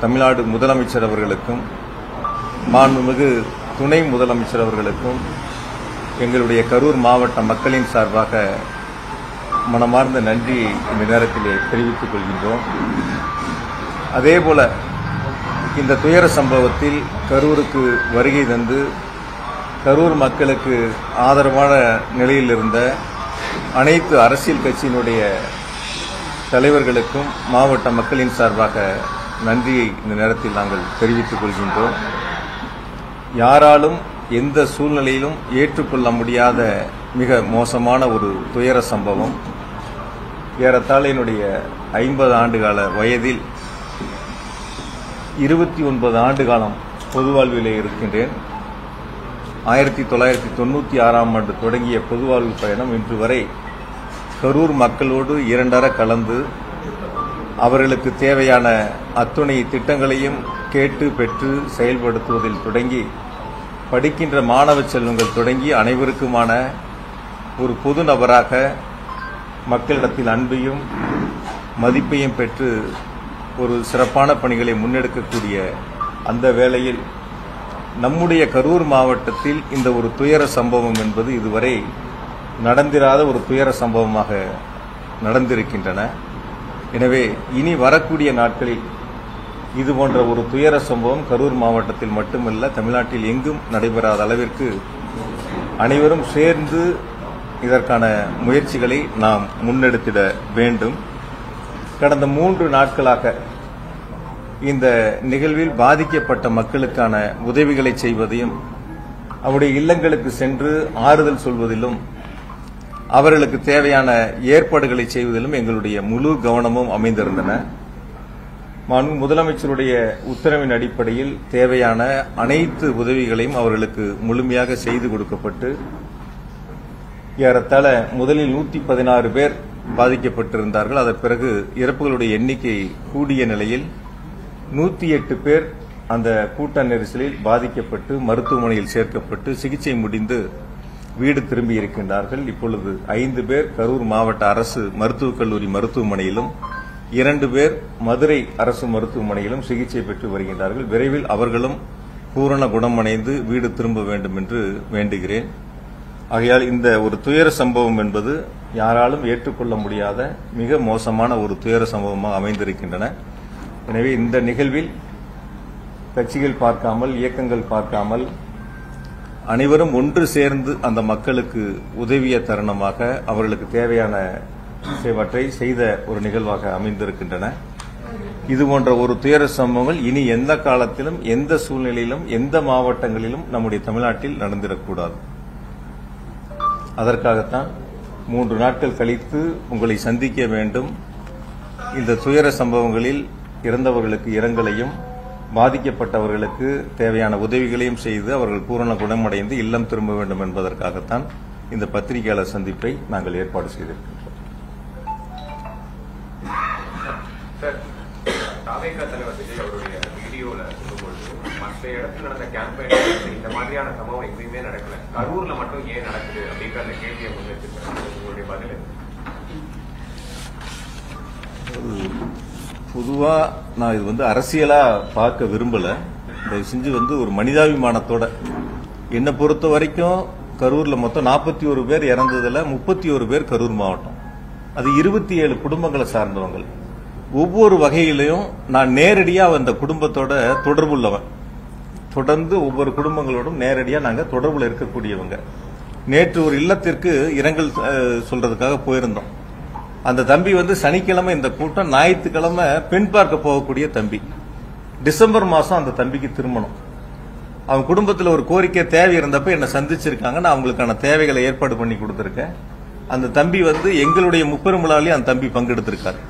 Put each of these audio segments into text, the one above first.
தமிழ்நாடு முதலமைச்சர் அவர்களுக்கும் மாண்புமிகு துணை முதலமைச்சர் அவர்களுக்கும் எங்களுடைய கரூர் மாவட்ட மக்களின் சார்பாக மனமார்ந்த நன்றி இந்த நேரத்திலே தெரிவித்துக் கொள்கின்றோம். அதேபோல இந்த துயர சம்பவத்தில் கரூருக்கு வருகை தந்து கரூர் மக்களுக்கு ஆதரவான நிலையில் இருந்த அனைத்து அரசியல் கட்சியினுடைய தலைவர்களுக்கும் மாவட்ட மக்களின் சார்பாக நன்றியை இந்த நேரத்தில் நாங்கள் தெரிவித்துக் கொள்கின்றோம். யாராலும் எந்த சூழ்நிலையிலும் ஏற்றுக்கொள்ள முடியாத மிக மோசமான ஒரு துயர சம்பவம். ஏறத்தாழ என்னுடைய 50 ஆண்டுகால வயதில் 29 ஆண்டு காலம் பொது வாழ்விலே இருக்கின்றேன். 1996ஆம் ஆண்டு தொடங்கிய பொது வாழ்வு பயணம் இன்று வரை கரூர் மக்களோடு இரண்டர கலந்து அவர்களுக்கு தேவையான அத்துணை திட்டங்களையும் கேட்டு பெற்று செயல்படுத்துவதில் தொடங்கி படிக்கின்ற மாணவ செல்வங்கள் தொடங்கி அனைவருக்குமான ஒரு பொது நபராக மக்களிடத்தில் அன்பையும் மதிப்பையும் பெற்று ஒரு சிறப்பான பணிகளை முன்னெடுக்கக்கூடிய அந்த வேளையில் நம்முடைய கரூர் மாவட்டத்தில் இந்த ஒரு துயர சம்பவம் என்பது இதுவரை நடந்திராத ஒரு துயர சம்பவமாக நடந்திருக்கின்றன. எனவே இனி வரக்கூடிய நாட்களில் இதுபோன்ற ஒரு துயர சம்பவம் கரூர் மாவட்டத்தில் மட்டுமல்ல தமிழ்நாட்டில் எங்கும் நடைபெறாத அளவிற்கு அனைவரும் சேர்ந்து இதற்கான முயற்சிகளை நாம் முன்னெடுத்திட வேண்டும். கடந்த 3 நாட்களாக இந்த நிகழ்வில் பாதிக்கப்பட்ட மக்களுக்கான உதவிகளை செய்வதையும் அவருடைய இல்லங்களுக்கு சென்று ஆறுதல் சொல்வதிலும் அவர்களுக்கு தேவையான ஏற்பாடுகளை செய்வதிலும் எங்களுடைய முழு கவனமும் அமைந்திருந்தன. முதலமைச்சருடைய உத்தரவின் அடிப்படையில் தேவையான அனைத்து உதவிகளையும் அவர்களுக்கு முழுமையாக செய்து கொடுக்கப்பட்டு ஏறத்தாழ முதலில் 116 பேர் பாதிக்கப்பட்டிருந்தார்கள். அதன் பிறகு இறப்புகளுடைய எண்ணிக்கை கூடிய நிலையில் 108 பேர் அந்த கூட்ட நெரிசலில் பாதிக்கப்பட்டு மருத்துவமனையில் சேர்க்கப்பட்டு சிகிச்சை முடிந்து வீடு திரும்பி இருக்கின்றார்கள். இப்பொழுது 5 பேர் கரூர் மாவட்ட அரசு மருத்துவக் கல்லூரி மருத்துவமனையிலும் 2 பேர் மதுரை அரசு மருத்துவமனையிலும் சிகிச்சை பெற்று வருகின்றார்கள். விரைவில் அவர்களும் பூரண குணமடைந்து வீடு திரும்ப வேண்டும் என்று வேண்டுகிறேன். ஆகையால் இந்த ஒரு துயர சம்பவம் என்பது யாராலும் ஏற்றுக்கொள்ள முடியாத மிக மோசமான ஒரு துயர சம்பவமாக அமைந்திருக்கின்றன. எனவே இந்த நிகழ்வில் கட்சிகள் பார்க்காமல் இயக்கங்கள் பார்க்காமல் அனைவரும் ஒன்று சேர்ந்து அந்த மக்களுக்கு உதவிய தருணமாக அவர்களுக்கு தேவையானவற்றை செய்த ஒரு நிகழ்வாக அமைந்திருக்கின்றன. இதுபோன்ற ஒரு துயர சம்பவங்கள் இனி எந்த காலத்திலும் எந்த சூழ்நிலையிலும் எந்த மாவட்டங்களிலும் நம்முடைய தமிழ்நாட்டில் நடந்திடக்கூடாது. அதற்காகத்தான் 3 நாட்கள் கழித்து உங்களை சந்திக்க வேண்டும். இந்த துயர சம்பவங்களில் இறந்தவர்களுக்கு இரங்கலையும் பாதிக்கப்பட்டவர்களுக்கு தேவையான உதவிகளையும் செய்து அவர்கள் பூரண குணமடைந்து இல்லம் திரும்ப வேண்டும் என்பதற்காகத்தான் இந்த பத்திரிகையாளர் சந்திப்பை நாங்கள் ஏற்பாடு செய்திருக்கின்றோம். தலைவர் விஜய் அவருடைய வீடியோல சொல்லும்பொழுது மற்ற இடத்துல நடந்த கேம்பெயின் இந்த மாதிரியான சம்பவம் எங்கேயுமே நடக்கல, கரூர்ல மட்டும் ஏன் நடக்குது அப்படிங்கிற அந்த கேள்வியை முன்னெடுத்துக்கிறாங்க. உங்களுடைய பதில்? பொதுவா நான் இது அரசியலா பார்க்க விரும்பல. தயவு செஞ்சு ஒரு மனிதாபிமானத்தோட என்னை பொறுத்த வரைக்கும் கரூர்ல மொத்தம் 41 பேர் இறந்ததுல 31 பேர் கரூர் மாவட்டம். அது 27 குடும்பங்களை சார்ந்தவங்க. ஒவ்வொரு வகையிலையும் நான் நேரடியா அந்த குடும்பத்தோட தொடர்புள்ளவன். தொடர்ந்து ஒவ்வொரு குடும்பங்களோடும் நேரடியா நாங்க தொடர்புல இருக்கக்கூடியவங்க. நேற்று ஒரு இல்லத்திற்கு இரங்கல் சொல்றதுக்காக போயிருந்தோம். அந்த தம்பி சனிக்கிழமை இந்த கூட்டம், ஞாயிற்றுக்கிழமை பெண் பார்க்க போகக்கூடிய தம்பி. டிசம்பர் மாசம் அந்த தம்பிக்கு திருமணம். அவங்க குடும்பத்தில் ஒரு கோரிக்கை தேவை இருந்தப்ப என்னை சந்திச்சிருக்காங்க. நான் அவங்களுக்கான தேவைகளை ஏற்பாடு பண்ணி கொடுத்திருக்கேன். அந்த தம்பி எங்களுடைய முப்பெரும் விழாவிலேயே அந்த தம்பி பங்கெடுத்திருக்காரு,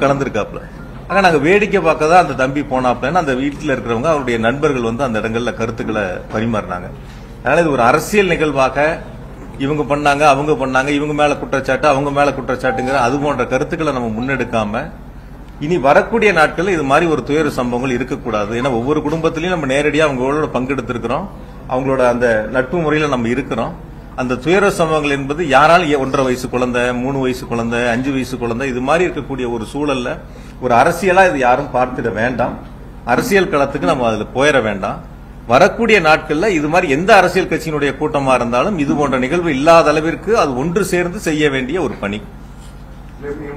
கலந்துருக்காப்ல. ஆனா நாங்க வேடிக்கை பார்க்க தான் அந்த தம்பி போனாப்லன்னு அந்த வீட்டில் இருக்கிறவங்க அவருடைய நண்பர்கள் அந்த இடங்கள்ல கருத்துக்களை பரிமாறினாங்க. அதனால இது ஒரு அரசியல் நிகழ்வாக இவங்க பண்ணாங்க அவங்க பண்ணாங்க, இவங்க மேல குற்றச்சாட்டு அவங்க மேல குற்றச்சாட்டுங்கிற அது போன்ற கருத்துக்களை நம்ம முன்னெடுக்காம இனி வரக்கூடிய நாட்கள் இது மாதிரி ஒரு துயர சம்பவங்கள் இருக்கக்கூடாது. ஏன்னா ஒவ்வொரு குடும்பத்திலையும் நம்ம நேரடியாக அவங்களோட பங்கெடுத்திருக்கிறோம், அவங்களோட அந்த நட்பு முறையில நம்ம இருக்கிறோம். அந்த துயர சம்பவங்கள் என்பது யாரால் 1.5 வயசு குழந்தை, 3 வயசு குழந்தை, 5 வயசு குழந்தை, இது மாதிரி இருக்கக்கூடிய ஒரு சூழல்ல ஒரு அரசியலா இது யாரும் பார்த்திட வேண்டாம். அரசியல் களத்துக்கு நம்ம அதுல போயிட வேண்டாம். வரக்கூடிய நாட்கள்ல இது மாதிரி எந்த அரசியல் கட்சியினுடைய கூட்டமா இருந்தாலும் இது போன்ற நிகழ்வு இல்லாத அளவிற்கு அது ஒன்று சேர்ந்து செய்ய வேண்டிய ஒரு பணி.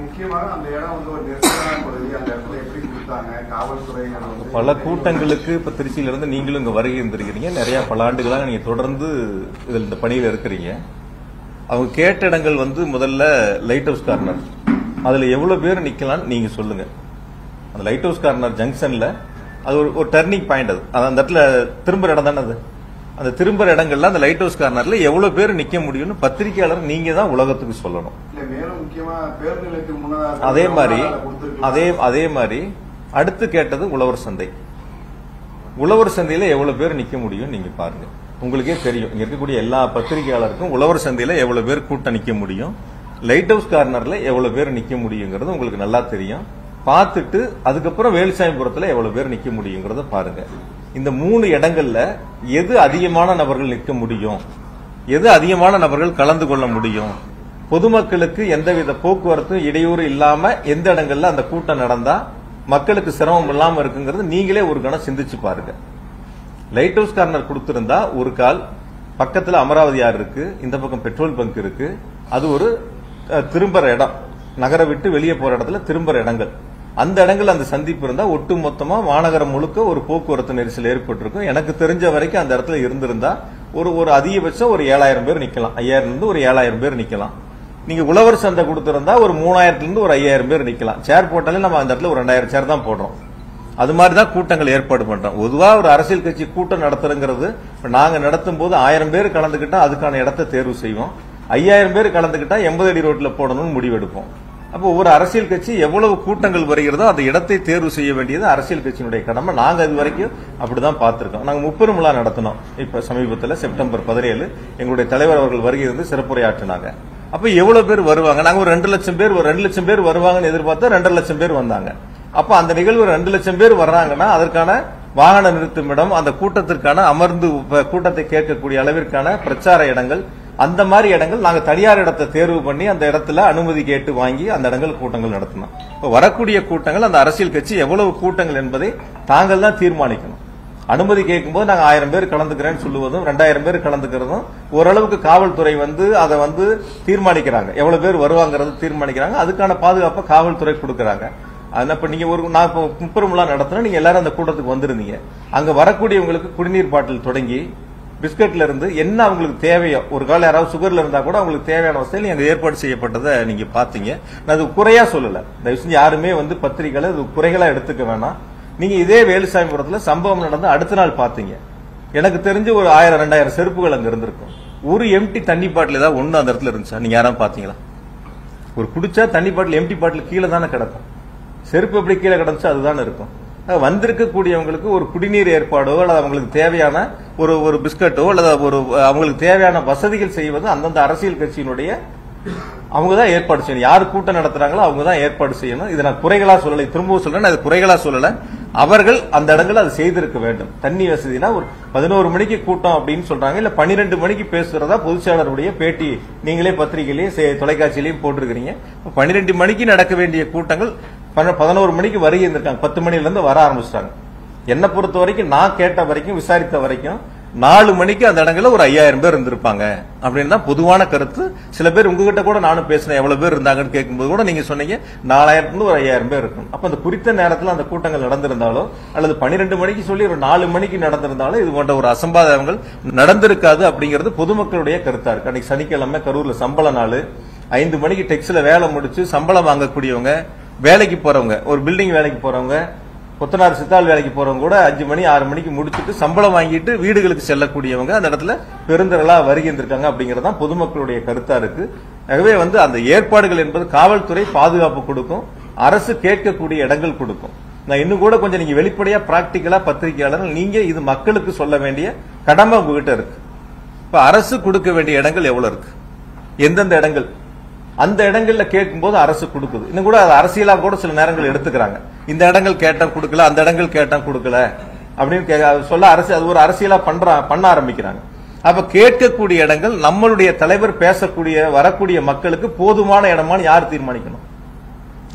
முக்கியமாக அந்த இடம் வந்து ஒரு நெருக்கமான பகுதி, அந்த இடத்துல எப்படி கொடுத்தாங்க காவல்துறையினர் பல கூட்டங்களுக்கு இப்ப திருச்சியிலிருந்து நீங்களும் இங்க வருகை இருந்திருக்கிறீங்க. நிறைய பல ஆண்டுகளாக நீங்க தொடர்ந்து இதில் இந்த பணியில இருக்கிறீங்க. அவங்க கேட்ட இடங்கள் வந்து முதல்ல லைட் ஹவுஸ் கார்னர், அதுல எவ்வளவு பேர் நிக்கலாம் நீங்க சொல்லுங்க. அந்த லைட் ஹவுஸ் கார்னர் ஜங்ஷன்ல அது ஒரு டர்னிங் பாயிண்ட், அது அந்த இடத்துல திரும்புற இடம் தானே. அது அந்த திரும்புற இடங்கள்ல அந்த லைட் ஹவுஸ் கார்னர்ல எவ்வளவு பேர் நிக்க முடியும்னு பத்திரிகையாளர் நீங்க தான் உலகத்துக்கு சொல்லணும். அதே மாதிரி அடுத்து கேட்டது உழவர் சந்தை. உழவர் சந்தையில எவ்வளவு பேர் நிக்க முடியும் நீங்க பாருங்க. உங்களுக்கே தெரியும், இங்க இருக்கக்கூடிய எல்லா பத்திரிகையாளருக்கும் உழவர் சந்தையில எவ்வளவு பேர் கூட்டம் நிக்க முடியும், லைட் ஹவுஸ் கார்னர்ல எவ்வளவு பேர் நிக்க முடியுங்கிறது உங்களுக்கு நல்லா தெரியும். பார்த்துட்டு அதுக்கப்புறம் வேலுசாமிபுரத்துல எவ்வளவு பேர் நிக்க முடியுங்கிறத பாருங்க. இந்த 3 இடங்கள்ல எது அதிகமான நபர்கள் நிற்க முடியும், எது அதிகமான நபர்கள் கலந்து கொள்ள முடியும், பொதுமக்களுக்கு எந்தவித போக்குவரத்தும் இடையூறு இல்லாம எந்த இடங்கள்ல அந்த கூட்டம் நடந்தா மக்களுக்கு சிரமம் இல்லாம இருக்குங்கிறது நீங்களே ஒரு கணம் சிந்திச்சு பாருங்க. லைட் ஹவுஸ் கார்னர் கொடுத்திருந்தா ஒரு கால் பக்கத்துல அமராவதி ஆறு இருக்கு, இந்த பக்கம் பெட்ரோல் பங்க் இருக்கு, அது ஒரு திரும்புற இடம், நகர விட்டு வெளியே போற இடத்துல திரும்புற இடங்கள். அந்த இடங்கள் அந்த சந்திப்பு இருந்தா ஒட்டு மொத்தமா மாநகரம் முழுக்க ஒரு போக்குவரத்து நெரிசல் ஏற்பட்டிருக்கும். எனக்கு தெரிஞ்ச வரைக்கும் அந்த இடத்துல இருந்திருந்தா ஒரு அதிகபட்சம் ஒரு 7000 பேர் நிக்கலாம், 5000 இருந்து ஒரு 7000 பேர் நிக்கலாம். நீங்க உழவர் சந்தை கொடுத்திருந்தா ஒரு 3000 இருந்து ஒரு 5000 பேர் நிக்கலாம். சேர் போட்டாலே நம்ம அந்த இடத்துல ஒரு 2000 சேர் தான் போடுறோம். அது மாதிரிதான் கூட்டங்கள் ஏற்பாடு பண்றோம். பொதுவா ஒரு அரசியல் கட்சி கூட்டம் நடத்துறங்கிறது நாங்க நடத்தும் போது 1000 பேர் கலந்துகிட்டா அதுக்கான இடத்தை தேர்வு செய்வோம், 5000 பேர் கலந்துகிட்டா 80 அடி ரோட்ல போடணும்னு முடிவெடுப்போம். அப்போ ஒரு அரசியல் கட்சி எவ்வளவு கூட்டங்கள் வருகிறதோ அந்த இடத்தை தேர்வு செய்ய வேண்டியது அரசியல் கட்சியினுடைய கடமை. நாங்க இது வரைக்கும் அப்படிதான் பார்த்திருக்கோம். நாங்க முப்பெரும் விழா நடத்தினோம். இப்ப சமீபத்தில் செப்டம்பர் 17 எங்களுடைய தலைவர் அவர்கள் வருகை இருந்து சிறப்புரையாற்றினாங்க. அப்ப எவ்வளவு பேர் வருவாங்க? நாங்க ஒரு 2 லட்சம் பேர் 2 லட்சம் பேர் வருவாங்கன்னு எதிர்பார்த்தா 2.5 லட்சம் பேர் வந்தாங்க. அப்ப அந்த நிகழ்வு 2 லட்சம் பேர் வர்றாங்கன்னா அதற்கான வாகன நிறுத்துமிடம், அந்த கூட்டத்திற்கான அமர்ந்து கூட்டத்தை கேட்கக்கூடிய அளவிற்கான பிரச்சார இடங்கள், அந்த மாதிரி இடங்கள் நாங்க தனியார் இடத்தை தேர்வு பண்ணி அந்த இடத்துல அனுமதி கேட்டு வாங்கி அந்த இடங்கள் கூட்டங்கள் நடத்தணும். இப்ப வரக்கூடிய கூட்டங்கள் அந்த அரசியல் கட்சி எவ்வளவு கூட்டங்கள் என்பதை தாங்கள் தான் தீர்மானிக்கணும். அனுமதி கேட்கும்போது நாங்க 1000 பேர் கலந்துக்கிறேன்னு சொல்லுவதும் 2000 பேர் கலந்துக்கிறதும் ஓரளவுக்கு காவல்துறை அதை தீர்மானிக்கிறாங்க, எவ்வளவு பேர் வருவாங்கிறது தீர்மானிக்கிறாங்க. அதுக்கான பாதுகாப்பை காவல்துறை கொடுக்கறாங்க. இப்ப நீங்க நான் இப்போ முப்பெரும் விழா நடத்தினா நீங்க எல்லாரும் அந்த கூட்டத்துக்கு வந்திருந்தீங்க. அங்க வரக்கூடியவங்களுக்கு குடிநீர் பாட்டில் தொடங்கி பிஸ்கட்ல இருந்து என்ன அவங்களுக்கு தேவையோ, ஒரு கால யாராவது சுகர்ல இருந்தா கூட அவங்களுக்கு தேவையான வசதியில் அங்க ஏற்பாடு செய்யப்பட்டதை நீங்க பாத்தீங்க. நான் அது குறையா சொல்லல, தயவு செஞ்சு யாருமே பத்திரிகைகளை அது குறைகளா எடுத்துக்க வேணாம். நீங்க இதே வேலுசாமிபுரத்துல சம்பவம் நடந்து அடுத்த நாள் பாத்தீங்க. எனக்கு தெரிஞ்சு ஒரு 1000-2000 செருப்புகள் அங்க இருந்திருக்கும். ஒரு எம்டி தண்ணி பாட்டில் ஏதாவது ஒண்ணு அந்த இடத்துல இருந்துச்சா? நீங்க யாரும் பாத்தீங்களா? ஒரு குடிச்சா தண்ணி பாட்டில் எம்டி பாட்டில் கீழே தானே கிடக்கும், செருப்பு எப்படி கீழே கிடந்துச்சா அதுதானே இருக்கும். வந்திருக்கக்கூடியவங்களுக்கு ஒரு குடிநீர் ஏற்பாடோ அல்லது அவங்களுக்கு தேவையான ஒரு பிஸ்கட்டோ அல்லது அவங்களுக்கு தேவையான வசதிகள் செய்வது அந்தந்த அரசியல் கட்சியினுடைய அவங்க தான் ஏற்பாடு செய்யணும். யாரு கூட்டம் நடத்துறாங்களோ அவங்க தான் ஏற்பாடு செய்யணும். இதை நான் குறைகளா சொல்லலை, திரும்பவும் சொல்றேன், அது குறைகளா சொல்லல. அவர்கள் அந்த இடங்கள் அது செய்திருக்க வேண்டும். தண்ணி வசதினா ஒரு 11 மணிக்கு கூட்டம் அப்படின்னு சொல்றாங்க, இல்ல 12 மணிக்கு பேசுறதா பொதுச்செயலாளருடைய பேட்டி நீங்களே பத்திரிகையிலையும் தொலைக்காட்சியிலையும் போட்டிருக்கிறீங்க. 12 மணிக்கு நடக்க வேண்டிய கூட்டங்கள் 11 மணிக்கு வருகை இருந்திருக்காங்க. 10 மணில இருந்து வர ஆரம்பிச்சிட்டாங்க. என்னை பொறுத்த வரைக்கும் நான் கேட்ட வரைக்கும் விசாரித்த வரைக்கும் 4 மணிக்கு அந்த இடங்கள்ல ஒரு 5000 பேர் இருந்திருப்பாங்க அப்படின்னு தான் பொதுவான கருத்து. சில பேர் உங்ககிட்ட கூட நானும் பேசினேன், எவ்வளவு பேர் இருந்தாங்கன்னு கேட்கும்போது கூட நீங்க சொன்னீங்க 4000 ஒரு 5000 பேர் இருக்கும். அப்ப அந்த குறித்த நேரத்தில் அந்த கூட்டங்கள் நடந்திருந்தாலோ அல்லது 12 மணிக்கு சொல்லி ஒரு 4 மணிக்கு நடந்திருந்தாலும் இது போன்ற ஒரு அசம்பாவிதங்கள் நடந்திருக்காது அப்படிங்கிறது பொதுமக்களுடைய கருத்தா இருக்கு. அன்னைக்கு சனிக்கிழமை கரூர்ல சம்பள நாள், 5 மணிக்கு டெக்ஸ்ல வேலை முடிச்சு சம்பளம் வாங்கக்கூடியவங்க, வேலைக்கு போறவங்க, ஒரு பில்டிங் வேலைக்கு போறவங்க, கொத்தனார் சித்தாள் வேலைக்கு போறவங்க கூட 5 மணி 6 மணிக்கு முடிச்சுட்டு சம்பளம் வாங்கிட்டு வீடுகளுக்கு செல்லக்கூடியவங்க அந்த இடத்துல பெருந்திரளா வருகின்றிருக்காங்க அப்படிங்கறதான் பொதுமக்களுடைய கருத்தா இருக்கு. ஆகவே அந்த ஏற்பாடுகள் என்பது காவல்துறை பாதுகாப்பு கொடுக்கும், அரசு கேட்கக்கூடிய இடங்கள் கொடுக்கும். நான் இன்னும் கூட கொஞ்சம் நீங்க வெளிப்படையா பிராக்டிக்கலா பத்திரிகையாளர்கள் நீங்க இது மக்களுக்கு சொல்ல வேண்டிய கடமை உங்ககிட்ட இருக்கு. இப்ப அரசு கொடுக்க வேண்டிய இடங்கள் எவ்வளவு இருக்கு, எந்தெந்த இடங்கள், அந்த இடங்கள்ல கேட்கும் போது அரசு கொடுக்குது. இன்னும் கூட அரசியலா கூட சில நேரங்கள் எடுத்துக்கிறாங்க. இந்த இடங்கள் கேட்டா கொடுக்கல, அந்த இடங்கள் கேட்டா கொடுக்கல அப்படின்னு சொல்ல அரசு அது ஒரு அரசியலா பண்ண ஆரம்பிக்கிறாங்க. அப்ப கேட்கக்கூடிய இடங்கள் நம்மளுடைய தலைவர் பேசக்கூடிய வரக்கூடிய மக்களுக்கு போதுமான இடமான்னு யார் தீர்மானிக்கணும்?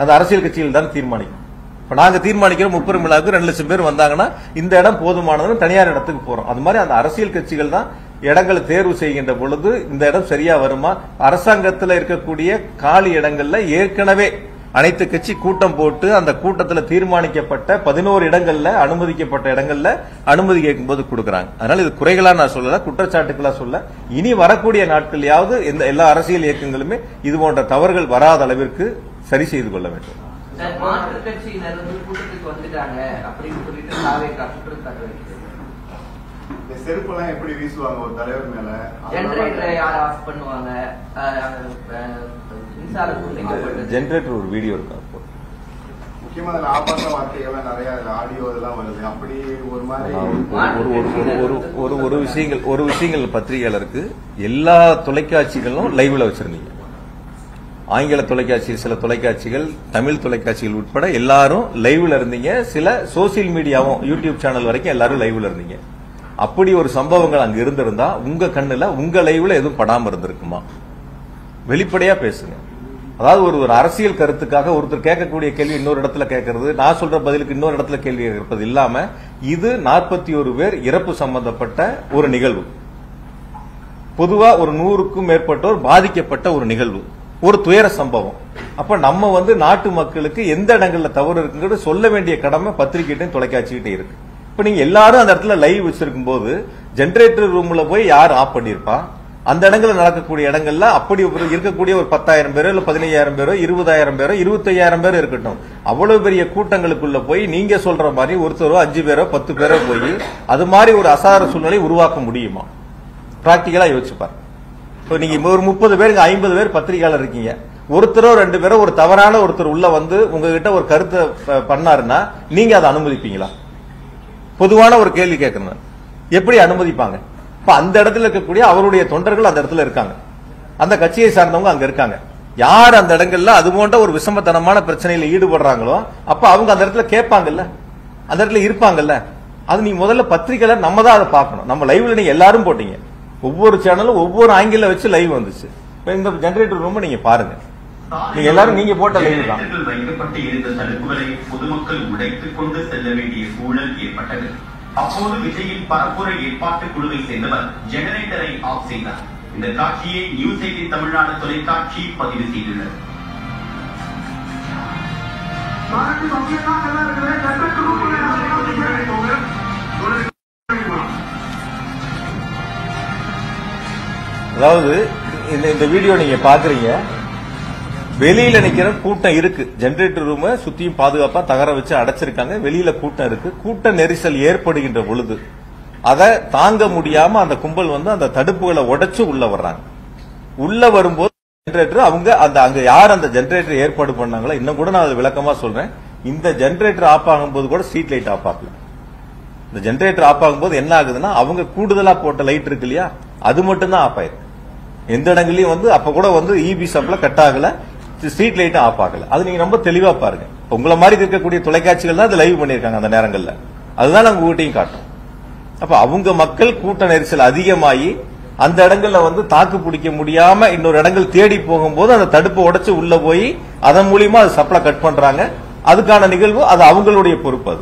அது அரசியல் கட்சிகள் தான் தீர்மானிக்கும். இப்ப நாங்க தீர்மானிக்கிறோம் முப்பெரும் விழாவுக்கு 2 லட்சம் பேர் வந்தாங்கன்னா இந்த இடம் போதுமானதுன்னு தனியார் இடத்துக்கு போறோம். அது மாதிரி அந்த அரசியல் கட்சிகள் தான் இடங்களை தேர்வு செய்கின்ற பொழுது இந்த இடம் சரியா வருமா? அரசாங்கத்தில் இருக்கக்கூடிய காலி இடங்கள்ல ஏற்கனவே அனைத்து கட்சி கூட்டம் போட்டு அந்த கூட்டத்தில் தீர்மானிக்கப்பட்ட 11 இடங்கள்ல அனுமதிக்கப்பட்ட இடங்கள்ல அனுமதி கேட்கும்போது கொடுக்கறாங்க. அதனால இது குறைகளா நான் சொல்லல, குற்றச்சாட்டுகளா சொல்ல. இனி வரக்கூடிய நாட்களையாவது எல்லா அரசியல் இயக்கங்களுமே இது போன்ற தவறுகள் வராத அளவிற்கு சரி செய்து கொள்ள வேண்டும். மாற்று கட்சியினர் கூட்டத்துக்கு வந்துட்டாங்க அப்படின்னு சொல்லிட்டு சாவேக்கா குற்றச்சாட்டு வைக்கிறது. இந்த செருப்பெல்லாம் எப்படி வீசுவாங்க ஒரு தலைவர் மேல? ஜெனரேட்டரை யார் ஆஃப் பண்ணுவாங்க? மின்சார துண்டிக்கப்பட்டது. ஜெனரேட்டர் ஒரு வீடியோ இருக்கு. முக்கியமா அதுல ஆபாச வார்த்தைகள்லாம் நிறைய ஆடியோ இதெல்லாம் வருது. அப்படி ஒரு மாதிரி ஒரு விஷயங்கள் பத்திரிகையாளருக்கு எல்லா தொலைக்காட்சிகளும் லைவ்ல வச்சிருந்தீங்க. ஆங்கில தொலைக்காட்சி, சில தொலைக்காட்சிகள், தமிழ் தொலைக்காட்சிகள் உட்பட எல்லாரும் லைவ்ல இருந்தீங்க. சில சோசியல் மீடியாவும் யூடியூப் சேனல் வரைக்கும் எல்லாரும் லைவ்ல இருந்தீங்க. அப்படி ஒரு சம்பவங்கள் அங்க இருந்திருந்தா உங்க கண்ணுல உங்க லைவ்ல எதுவும் படாம இருந்திருக்குமா? வெளிப்படையா பேசுங்க. அதாவது ஒரு அரசியல் கருத்துக்காக ஒருத்தர் கேட்கக்கூடிய கேள்வி இன்னொரு இடத்துல கேட்கறது, நான் சொல்ற பதிலுக்கு இன்னொரு இடத்துல கேள்வி கேட்பது இல்லாம, இது 41 பேர் இறப்பு சம்பந்தப்பட்ட ஒரு நிகழ்வு. பொதுவா ஒரு 100க்கும் மேற்பட்டோர் பாதிக்கப்பட்ட ஒரு நிகழ்வு, ஒரு துயர சம்பவம். அப்ப நம்ம நாட்டு மக்களுக்கு எந்த இடங்கள்ல தவறு இருக்குங்கிறது சொல்ல வேண்டிய கடமை பத்திரிகைட்டையும் தொலைக்காட்சிகிட்டே இருக்கு. இப்ப நீங்க எல்லாரும் அந்த இடத்துல லைவ் வச்சிருக்கும் போது ஜெனரேட்டர் ரூம்ல போய் யார் ஆஃப் பண்ணிருப்பா? அந்த இடங்கள்ல நடக்கக்கூடிய இடங்கள்ல அப்படி இருக்கக்கூடிய ஒரு 10,000 பேரோ இல்ல 15,000 பேரோ 20,000 பேரோ 25,000 பேரோ இருக்கட்டும், அவ்வளவு பெரிய கூட்டங்களுக்குள்ள போய் நீங்க சொல்ற மாதிரி ஒருத்தரோ 5 பேரோ 10 பேரோ போய் அது மாதிரி ஒரு அசாதாரண சூழ்நிலை உருவாக்க முடியுமா? பிராக்டிகலா யோசிச்சுப்பாரு. இப்போ நீங்க ஒரு 30 பேருக்கு 50 பேர் பத்திரிகையாளர் இருக்கீங்க, ஒருத்தரோ 2 பேரோ ஒரு தவறான ஒருத்தர் உள்ள உங்ககிட்ட ஒரு கருத்தை பண்ணாருன்னா நீங்க அதை அனுமதிப்பீங்களா? பொதுவான ஒரு கேள்வி கேட்கணும், எப்படி அனுமதிப்பாங்க? இப்ப அந்த இடத்துல இருக்கக்கூடிய அவருடைய தொண்டர்கள் அந்த இடத்துல இருக்காங்க, அந்த கட்சியை சார்ந்தவங்க அங்க இருக்காங்க. யார் அந்த இடங்கள்ல அது போன்ற ஒரு விஷமத்தனமான பிரச்சனையில ஈடுபடுறாங்களோ அப்ப அவங்க அந்த இடத்துல கேட்பாங்கல்ல, அந்த இடத்துல இருப்பாங்கல்ல. அது நீ முதல்ல பத்திரிகையில நம்ம தான் அதை பார்க்கணும். நம்ம லைவ்ல நீங்க எல்லாரும் போட்டீங்க, ஒவ்வொரு சேனலும் ஒவ்வொரு ஆங்கில வச்சு லைவ் வந்துச்சு. இந்த ஜெனரேட்டர் ரூம் நீங்க பாருங்க, நீங்க எல்லாரும் நீங்க போட்ட லைவ் தான். வைக்கப்பட்டு இருந்த தடுப்புகளை பொதுமக்கள் உடைத்துக் கொண்டு செல்ல வேண்டிய சூழல் ஏற்பட்டது. அப்போது விஜயின் பரப்புரை ஏற்பாட்டு குழுவை சேர்ந்தவர் ஜெனரேட்டரை ஆஃப் செய்தார். இந்த காட்சியை நியூஸ் 18 தமிழ்நாடு தொலைக்காட்சி பதிவு செய்துள்ளது. அதாவது இந்த வீடியோ நீங்க பாக்குறீங்க, வெளியில நிக்கிற கூட்டம் இருக்கு. ஜெனரேட்டர் ரூம் சுத்தியும் பாதுகாப்பா தகர வச்சு அடைச்சிருக்காங்க. வெளியில கூட்டம் இருக்கு. கூட்ட நெரிசல் ஏற்படுகின்ற பொழுது அதை தாங்க முடியாம அந்த கும்பல் அந்த தடுப்புகளை உடைச்சு உள்ள வர்றாங்க. உள்ள வரும்போது ஜெனரேட்டர் அங்க யார் அந்த ஜெனரேட்டர் ஏற்பாடு பண்ணாங்களோ, இன்னும் கூட நான் விளக்கமா சொல்றேன், இந்த ஜெனரேட்டர் ஆஃப் ஆகும்போது கூட ஸ்ட்ரீட் லைட் ஆஃப் ஆகல. இந்த ஜெனரேட்டர் ஆஃப் ஆகும்போது என்ன ஆகுதுன்னா, அவங்க கூடுதலா போட்ட லைட் இருக்கு இல்லையா, அது மட்டும் தான் ஆஃப் ஆயிருக்கு. எந்த இடங்களையும் அப்ப கூட இபி சப்ளை கட் ஆகல, ஸ்ட்ரீட் லைட் ஆஃப் ஆகல. அது நீங்க ரொம்ப தெளிவா பாருங்க. உங்களை மாதிரி இருக்கக்கூடிய தொலைக்காட்சிகள் தான் லைவ் பண்ணிருக்காங்க அந்த நேரங்கள்ல. அதுதான் நாங்க ஊட்டியும் காட்டும். அப்ப அவங்க மக்கள் கூட்ட நெரிசல் அதிகமாகி அந்த இடங்கள்ல தாக்கு பிடிக்க முடியாம இன்னொரு இடங்கள் தேடி போகும்போது அந்த தடுப்பை உடைச்சு உள்ள போய் அதன் மூலியமா அது சப்ளை கட் பண்றாங்க. அதுக்கான நிகழ்வு அது அவங்களுடைய பொறுப்பு.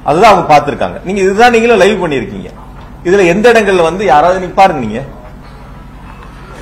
அதுதான் அவங்க பார்த்திருக்காங்க. நீங்க இதுதான் நீங்களும் லைவ் பண்ணிருக்கீங்க. இதுல எந்த இடங்கள்ல யாராவது நீங்க பாருங்க, நீங்க